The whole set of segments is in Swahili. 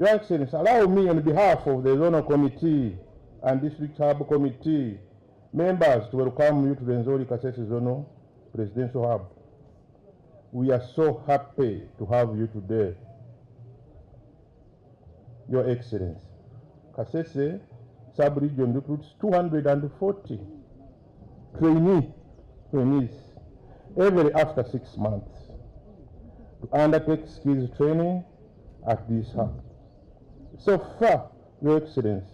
Your Excellency, allow me on behalf of the Zonal Committee and District Hub Committee members to welcome you to Rwenzori Kasese Zonal Presidential Hub. We are so happy to have you today, Your Excellency. Kasese Sub-Region recruits 240 trainees every after 6 months to undertake skills training at this hub. So far, Your Excellency,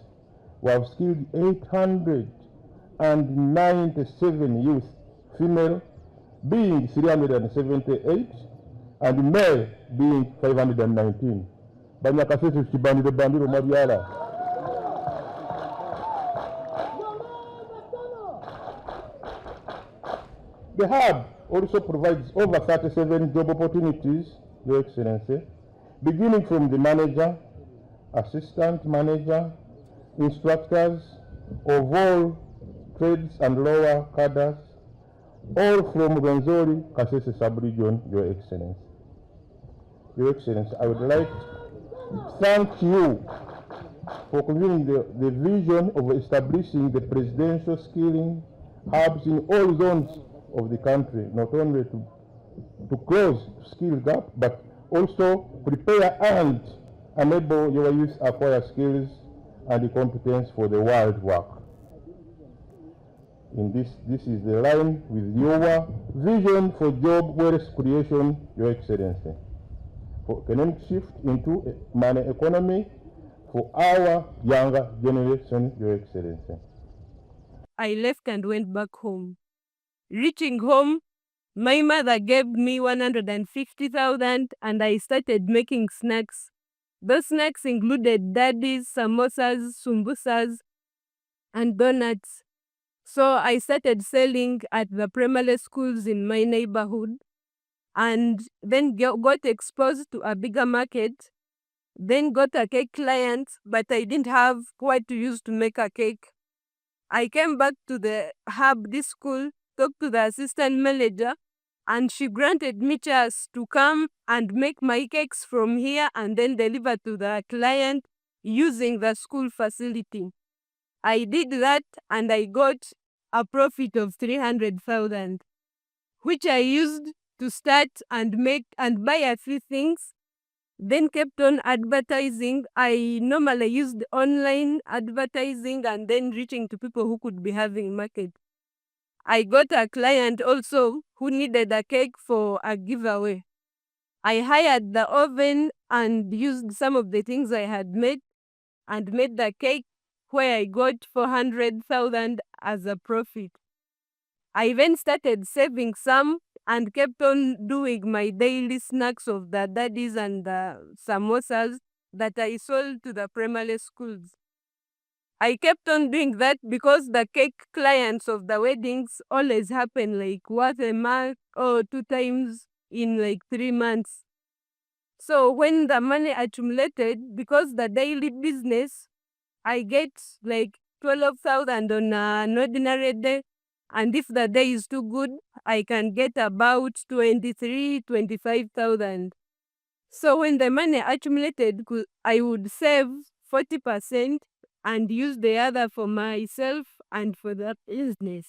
we have skilled 897 youth, female being 378 and male being 519. Banyakasese chibandiro bandiro mabyala. The hub also provides over 37 job opportunities, Your Excellency, beginning from the manager, assistant manager, instructors of all trades and lower cadres, all from Rwenzori Kasese Sub-Region, Your Excellency. Your Excellency, I would like to thank you for convening the vision of establishing the presidential skilling hubs in all zones of the country, not only to close skill gap, but also prepare and enable your youth acquire skills and competence for the world work. In this is the line with your vision for job wealth creation, Your Excellency, for economic shift into a money economy for our younger generation, Your Excellency. I left and went back home. Reaching home, my mother gave me 150,000 and I started making snacks. Those snacks included daddies, samosas, sumbusas, and donuts. So I started selling at the primary schools in my neighborhood and then got exposed to a bigger market, then got a cake client, but I didn't have what to use to make a cake. I came back to the hub, this school, talked to the assistant manager, and she granted me chance to come and make my cakes from here and then deliver to the client using the school facility. I did that and I got a profit of 300,000, which I used to start and make and buy a few things, then kept on advertising. I normally used online advertising and then reaching to people who could be having market. I got a client also who needed a cake for a giveaway. I hired the oven and used some of the things I had made and made the cake where I got 400,000 as a profit. I then started saving some and kept on doing my daily snacks of the daddies and the samosas that I sold to the primary schools. I kept on doing that because the cake clients of the weddings always happen like once a month or 2 times in like 3 months. So when the money accumulated, because the daily business, I get like 12,000 on an ordinary day. And if the day is too good, I can get about 25,000. So when the money accumulated, I would save 40% and use the other for myself and for the business.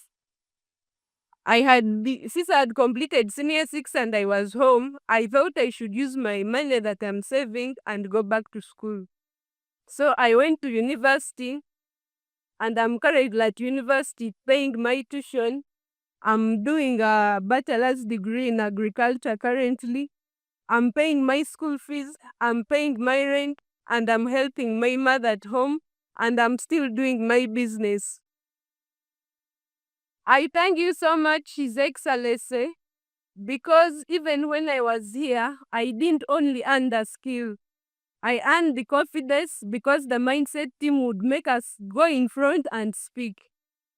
Since I had completed senior 6 and I was home, I thought I should use my money that I'm saving and go back to school. So I went to university and I'm currently at university paying my tuition. I'm doing a bachelor's degree in agriculture currently. I'm paying my school fees, I'm paying my rent, and I'm helping my mother at home, and I'm still doing my business. I thank you so much, His Excellency, because even when I was here, I didn't only earn the skill. I earned the confidence because the mindset team would make us go in front and speak.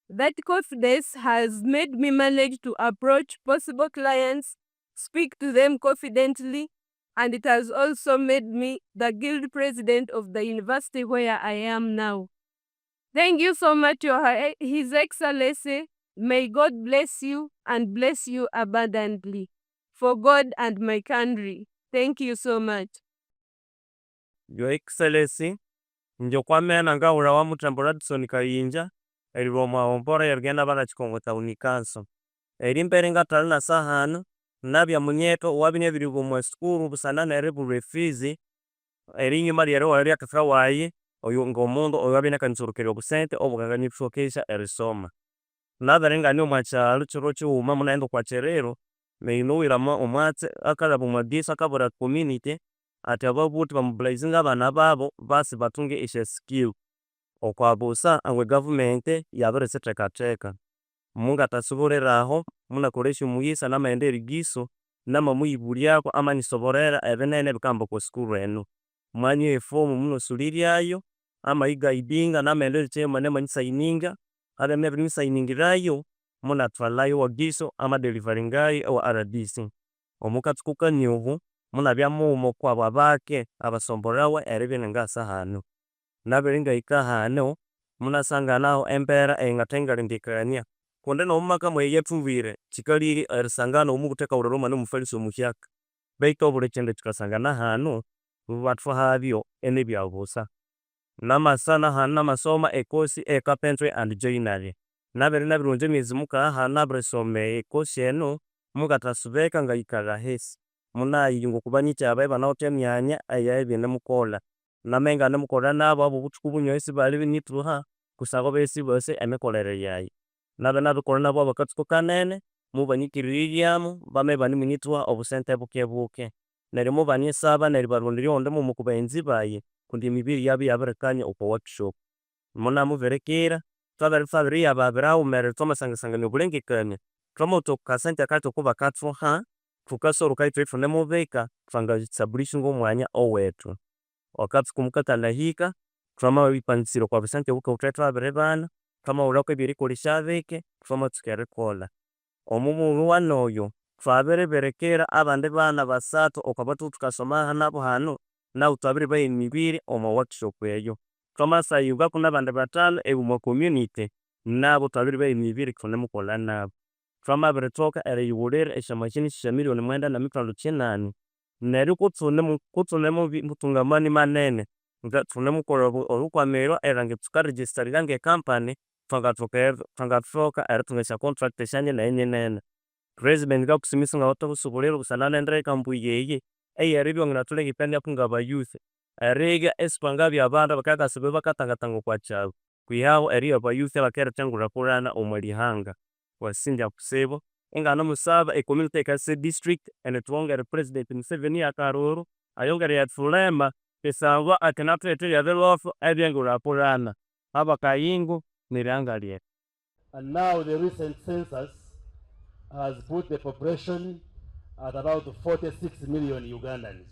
That confidence has made me manage to approach possible clients, speak to them confidently, and it has also made me the guild president of the university where I am now. Thank you so much, His Excellency. May God bless you and bless you abundantly. For God and my country. Thank you so much. Your Excellency, njokwamena ngaura wa mutambo Radisson Kayinja, elirwa mwaombora yargenda bana chikongota unikanso. Elimbere ngatali na sahano, nabya munyeto wabine bilibu mwa skuru busana na erebu refizi, elinyuma lyero wali akafra wayi, oyu ngomundo oyabine kansurukirwa busente obugangani pshokesha erisoma. Nabarenga ni omwachalo chiro chiuma munaenda kwa cherero, meinuwiramo omwatse akalabu mwagisa kabura community, ati ababuti bamublaizinga abana babo basi batunge ishe skill. Okwabusa angwe government yabirese tekateka. Munga tasubureraho munakoresha omuyisa n'amaenderi giso n'amamuyibulyako amanisoborera ebinene bikambo ku school eno. Mwanyi efomu munosuliryayo amayigaidinga n'amaenderi chema nemanyisayininga abemye binisayiningirayo munatwalayo wagiso amadelivaringayo wa RDC. Omukatukuka nyuhu munabyamumo kwabo bake abasomborawe eribye ngasa hano. Nabiringa ikahano munasanganaho empera engatengalindikania. Konde no mumaka mwe yepfuvire chikaliri erisangano omukuteka uroroma n'omufaliso omuhyaka. Beito bule chende chikasangana hano batwa habyo ene byabusa. Namasana hana masoma ekosi carpentry and joinery. Nabirunje miezi muka hana bresome ekosi eno mukatasubeka ngayikala hesi. Munayingo kubanyicha abaye banaote myanya ayaye nemukola. Namenga nemukola nabo abo butukubunyo esi bali binitruha kusabo besi bose emekolere yayi. Nabikola nabo abakatuko kanene mubanyikiriryamo bame bani minitwa obusente buke. Nerimo banyesaba neribarondiri onde mu kubenzi baye kundi emibiri yabi yabirekanya okwa workshop. Muna muverekera twabari yababirawo mere twamasanga obulengekanya. Twamotoka sente akato kuba katwa tukasoro kaitwefu nemubeka twanga establish ngomwanya owetu. Wakati kumukatana hika twama wipanisiro kwa bisante buka utretwa abirebana twama ulako ebiri kolishaveke twama tukerekola. Omumu wanoyo twabereberekera abande bana basatu okabatu tukasoma nabo hano na utabiri baye emibiri omu workshop eyo. Twama sayuga kuna bande batano mu community nabo tabiri baye emibiri kunemukola nabo. Twama beretoka ereyulera eshamachini shamilioni mwenda na mitwalo chinani. Neri kutsunemu mutungamani manene. Nga tunemukola olukwamerwa erange tukaregisterange company twangatoka eratungesha contract shanye na enyenene. President gakusimisa nga watabusubolero busana nendere kambuyeye eyaribyo ngatule ngipenda kungaba youth. Erega espanga byabanda bakakasibe bakatangatanga kwa chabo. Kwihawo eriyo ba youth bakera tangura kurana omulihanga. Wasindya kusebo engano musaba community kase district and twongera president Museveni akaruru ayongera yatulema pesangwa akanatete yabelofu ebyengura purana abakayingo nirangalie. And now the recent census has put the population at about 46 million Ugandans,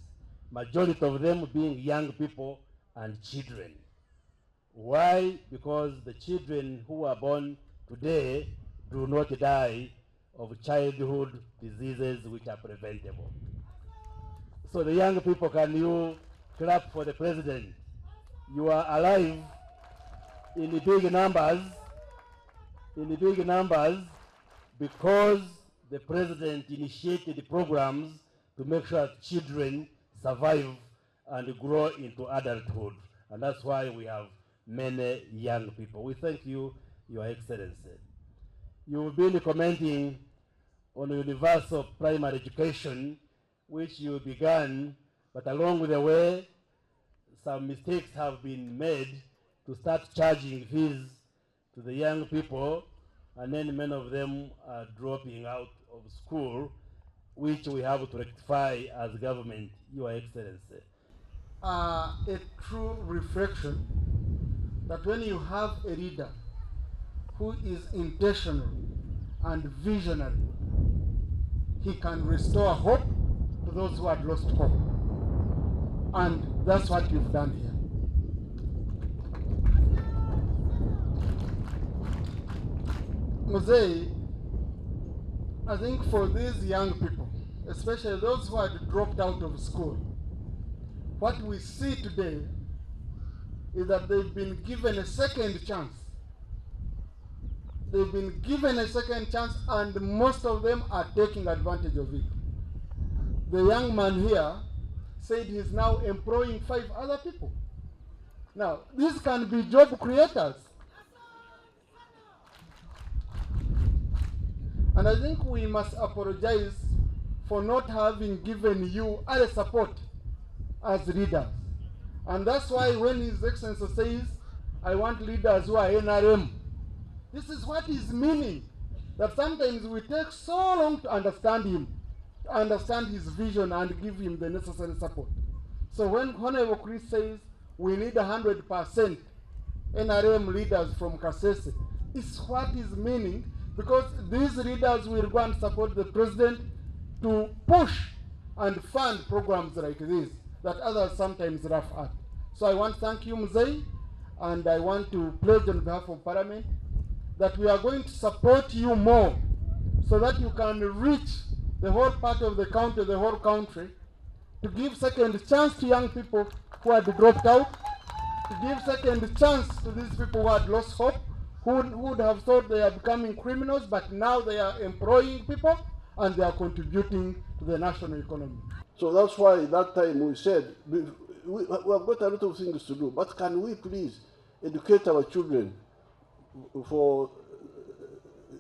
majority of them being young people and children. Why? Because the children who are born today do not die of childhood diseases which are preventable. So the young people, can you clap for the president? You are alive in the big numbers, because the president initiated programs to make sure children survive and grow into adulthood. And that's why we have many young people. We thank you, Your Excellency. You've been commenting on universal primary education, which you began, but along the way, some mistakes have been made to start charging fees to the young people, and then many of them are dropping out of school, which we have to rectify as government, Your Excellency. A true reflection that when you have a leader who is intentional and visionary, he can restore hope to those who had lost hope. And that's what you've done here. Museveni, I think for these young people, especially those who had dropped out of school, what we see today is that they've been given a second chance. They've been given a second chance, and most of them are taking advantage of it. The young man here said he's now employing 5 other people. Now, these can be job creators. And I think we must apologize for not having given you other support as leaders. And that's why when His Excellency says, I want leaders who are NRM, this is what he's meaning. That sometimes we take so long to understand him, to understand his vision and give him the necessary support. So when Honorable Chris says we need 100% NRM leaders from Kasese, it's what he's meaning, because these leaders will go and support the president to push and fund programs like this that others sometimes laugh at. So I want to thank you, Museveni, and I want to pledge on behalf of Parliament that we are going to support you more so that you can reach the whole part of the county, the whole country, to give second chance to young people who had dropped out, to give second chance to these people who had lost hope, who would have thought they are becoming criminals, but now they are employing people and they are contributing to the national economy. So that's why that time we said, we have got a lot of things to do, but can we please educate our children for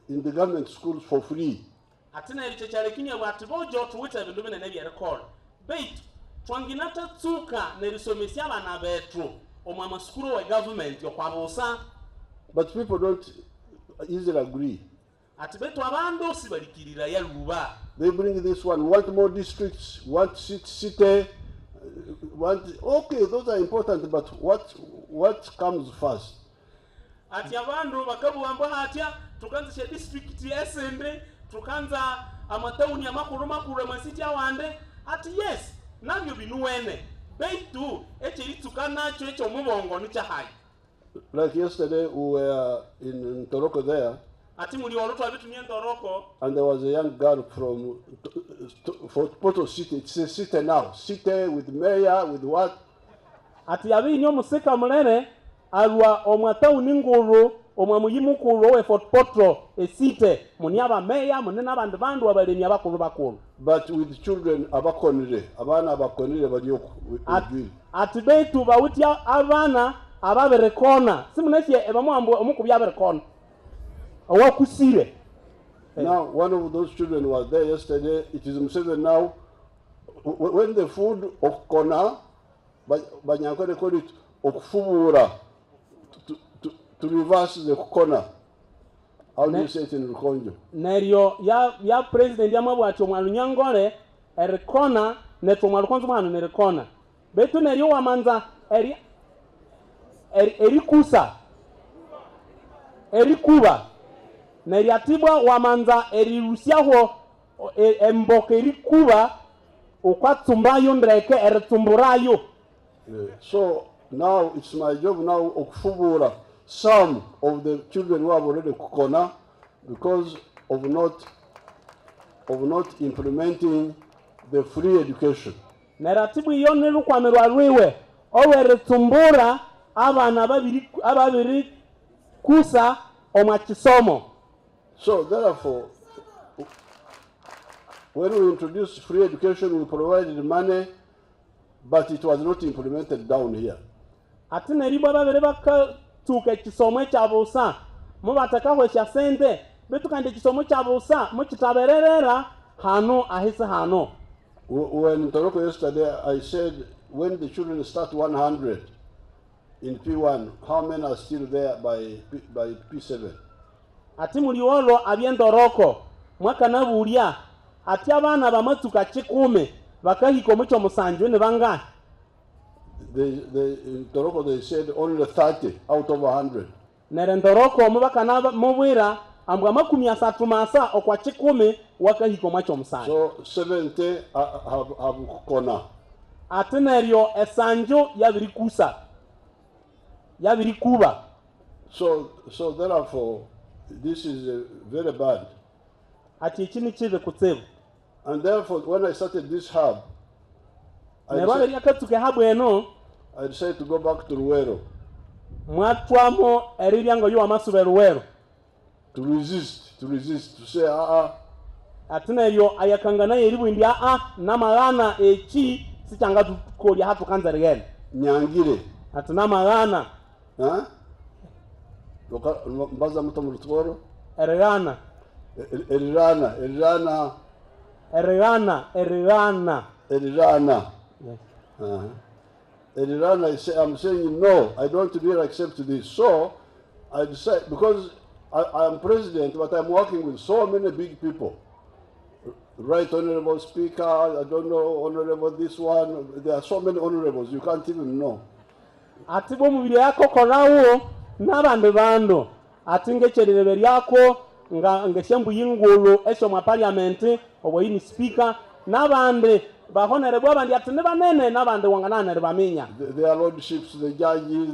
in the government schools for free? Atina ibichechale kinya watibojo tuwita bindu na nebi record. Bait twanginata tsuka nerisomesi abana betro omama skulu wa government yokwabusa. But people don't easily agree. Atibetu abando sibalikirira ya luba. They bring this one, want more districts, want city, want, okay, those are important, but what comes first? Ati abando bakabu amba hatia tukanza district esende tukanza amatauni amakuru amasiti awande ati yes nabyo binuwene beitu echeri tukana cyo cyo mubongo ni cyahai. Like yesterday we were in Toroko there, ati muri woro twabitu ni Toroko, and there was a young girl from Poto City. It's a city now, city with mayor, with what? Ati yabi nyo museka mulene alwa omwatauni nguru omwamuyimukuru we Fort Potro esite muni aba meya muni nabandi bandu abalemi abakuru bakuru. But with children abakonire abana abakonire balioko ati beitu bawutya abana ababerekona simunefye ebamwambo omukubya aberekona owakusire. Now one of those children was there yesterday. It is Museveni now. When the food of kona banyakore call it okufubura, to reverse the corner. How do you say it in Rukonjo? Neryo ya president ya mabwacho mwalunyangore erekona neto mwalukonzo mwana nerekona betu neryo wamanza erikusa erikuba neryatibwa wamanza erirusiaho emboke erikuba ukwatsumbayo ndreke eritumburayo. So now it's my job now okufubura some of the children who have already kukona because of not implementing the free education. Naratibu iyo nirukwamirwa rwiwe oweretumbura abana babiri kusa omakisomo. So therefore, when we introduced free education, we provided money, but it was not implemented down here. Ati neribwa babiri bakatuka ekisomo ekyabusa mubatakakwesya sente betu kandi ekisomo kyabusa mukitabererera hano ahise hano. When Toroko yesterday, I said when the children start 100 in P1, how many are still there by P7? Ati muliolo abyendoroko mwaka nabulia ati abana bamatuka 10 bakahiko mucho musanju ne banga. In Toroko they said only 30 out of 100. Nerendoroko mubakana mubwira ambwa 30 masa okwa 10 wakahiko macho musanju. So 70 have kona. Ati neryo esanju yabirikusa yabirikuba. So therefore this is very bad. Ati ikini chive kutsebu. And therefore when I started this hub, I decided to go back to Ruwero. Mwatwamo eriryango yo amasube Ruwero. To resist, to say Atina yo ayakangana yeribu india namagana echi sichanga tukoli hatu kanza regel. Nyangire. Atina magana. Mbaza muto murutworo. Erigana. Yes. I'm saying no, I don't really accept this. So I decided, because I am president, but I'm working with so many big people. Right Honorable Speaker, I don't know, Honorable this one, there are so many honorables, you can't even know. Atibo mubiri yako konawo nabande bando. Atinge cherere yako ngeshembu yingulu esho ma parliament oboyini speaker nabande bahonere bwa bandi atinde banene nabande wanganana baminya. Their lordships, the judges,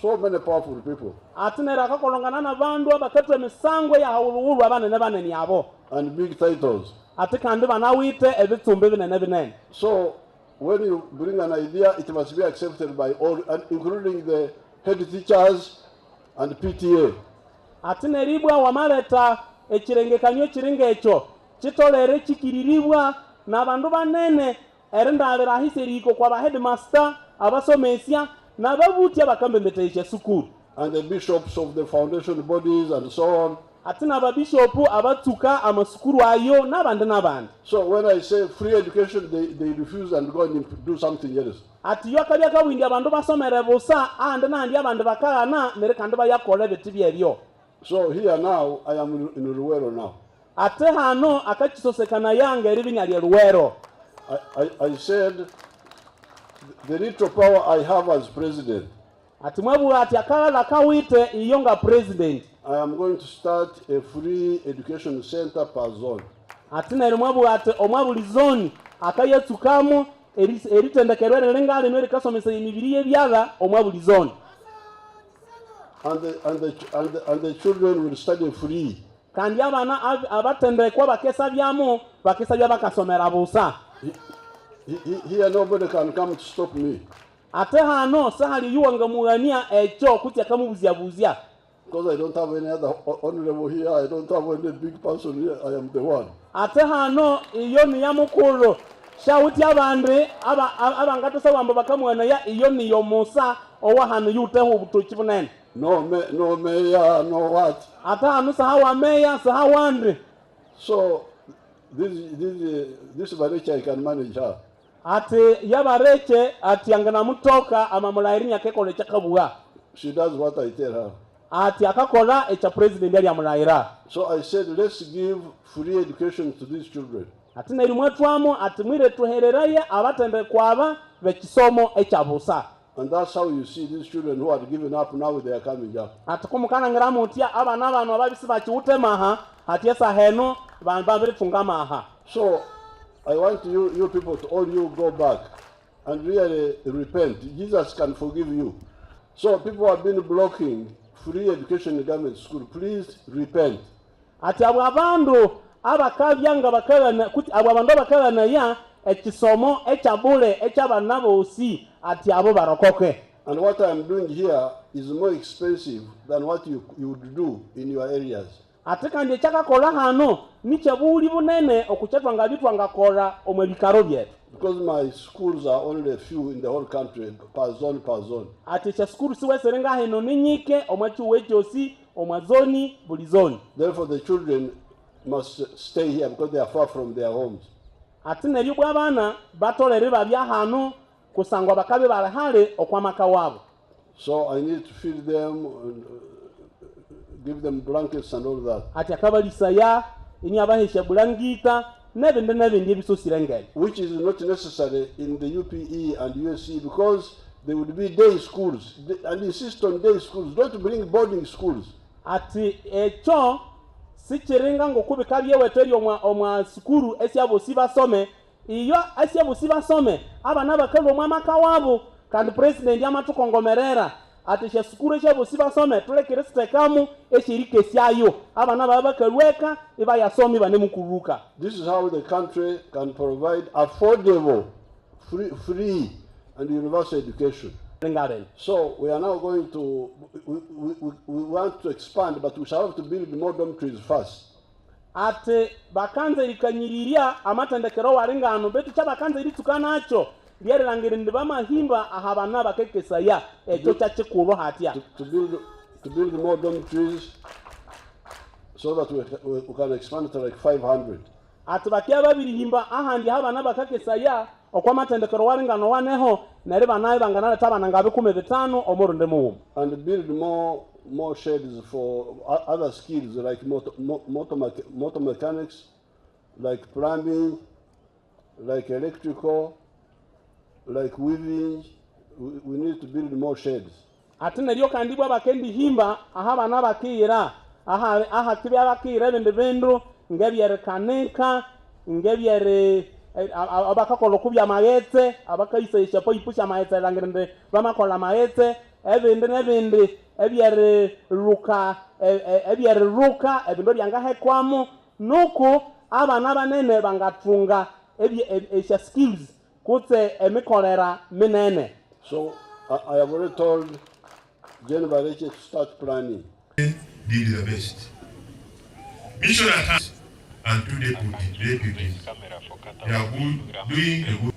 so many powerful people. Atinera kakolongana na bandu abakatwe misangwe ya hawuluhulu abanene banene yabo. And big titles. Atikandi banawite ebitumbe binene binene. So when you bring an idea, it must be accepted by all, including the head teachers and PTA. Atineribwa wamaleta ekirengekanyo kiringa echo kitolere kikiriribwa nabandu banene erindabira ahiseriko kwa ba headmaster abasomesya nababutia bakambembetesha sukuru. And the bishops of the foundation bodies and so on. Atina babishopu abatuka amasukuru ayo nabandi. So when I say free education, they refuse and go and do something else. Ati yakabya kawindi abandu basomere busa ande nandi abandu bakana nerekandi bayakole bitibye ebyo. So here now I am in Ruwero now. Ate hano akachisosekana yange eribinya lye Ruwero. I said the little power I have as president. Ati mwabu ati akala kawite iyonga president. I am going to start a free education center per zone. Ati na mwabu ati omwabuli zone akayetukamu eritendekerere lengali nwere kasomesa imibiri yebyala omwabuli zone. And the children will study free. Kandi abana abatendekwa bakesa byamo bakesa bakasomera busa. Here nobody can come to stop me. Ate hano sahali yuwanga mugania echo kutya kamubuzya. Because I don't have any other honorable here, I don't have any big person here, I am the one. Ate hano iyo ni yamukulu shauti abandre abangata wamba bakamwana ya iyo ni yomusa owa hano yuteho ubutoki bunene. No mayor, no what. Ate hano sahawa mayor sahawa andre. So this Barecha I can manage her. Ate yabareche ati angana mutoka amamulairi nyakekole chakabuwa. She does what I tell her. Ati akakola echa president yali amulaira. So I said let's give free education to these children. Ati na ilimwetwamo ati mwire tuhereraye abatende kwaba bekisomo echa busa. And that's how you see these children who had given up, now they are coming up. Ati kumukana ngiramu utia abana abantu ababisi bakiwute maha ati esa heno bambire funga maha. So I want you people to all you go back and really repent, Jesus can forgive you. So people have been blocking free education in government school. Please repent. Ati abo abandu abakabyanga bakabana kuti abo abandu abakabana ya ekisomo ekyabule ekyabana bosi ati abo barokoke. And what I'm doing here is more expensive than what you would do in your areas. Ati kandi ekyakakola hano nikyabuli bunene okukyatwanga bitwangakola omwebikaro byetu. Because my schools are only a few in the whole country, per zone. Ati cha skulu siweserenga heno ninyike omwachiwe kyosi omwazoni buli zoni. Therefore the children must stay here because they are far from their homes. Ati neryo bwabana batolere babya hano kusangwa bakabe barahale okwamaka wabo. So I need to feed them and give them blankets and all that. Ati akabalisaya ini abahesha bulangita nebindi ebisosirengere. Which is not necessary in the UPE and USC because there would be day schools and insist on day schools. Don't bring boarding schools. Ati echo sichiringa ngokubika byeweteri omwa skulu esiabosi basome iyo esiabosi basome abana bakalo mwamaka wabo kandi president yamatukongomerera ati she skulu esiabosi basome tulekere sitekamu eshirike syayo abana babakalweka iba yasomi bane mukuruka. This is how the country can provide affordable free and universal education. So we are now going to, we want to expand, but we shall have to build more dormitories first. Ate bakanze ikanyiriria amatendekero waringano betu cha bakanze ilitukanacho byerangire ndibamahimba ahabana bakekesaya echo kyakikuru hatya to build more dormitories so that we can expand to like 500. Ate bakia babirihimba ahandi habana bakekesaya okwa matendekero waringano waneho nari banaye bangana tabana ngabe 15 omurunde mu. And build more sheds for other skills like motor mechanics, like plumbing, like electrical, like weaving. We need to build more sheds. Ati neryo kandi bwa bakendi himba aha bana bakira aha kibya bakira bende ngebyere kaneka ngebyere abakakola kubya mayetse abakayisesha poipusha mayetse langirende bamakola mayetse ebindi ebyere ruka ebindo byangahekwamo nuko abana banene bangatunga esha skills kutse emikolera minene. So I have already told General Bareke to start planning. Did the best. Mission attached and two deputies. They are good, doing a good.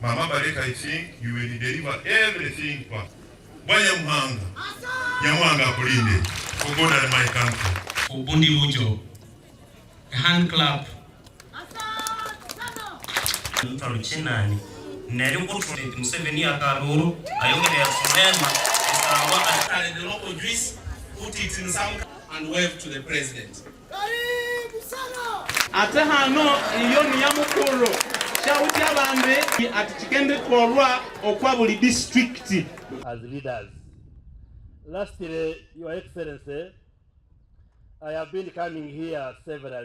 Mama Bareke, I think you will deliver everything for Nyamwanga Kulinde for God and my country. For Bundi Mujo, a hand clap. Chinani, Neribu Museveni Akaburu, Ayogere Sonema, and the local Jews put it in some and wave to the president. Ate hano iyo ni yamukuru shauti abambe ati chikende korwa okwa buli district as leaders. Lastly, Your Excellency, I have been coming here severally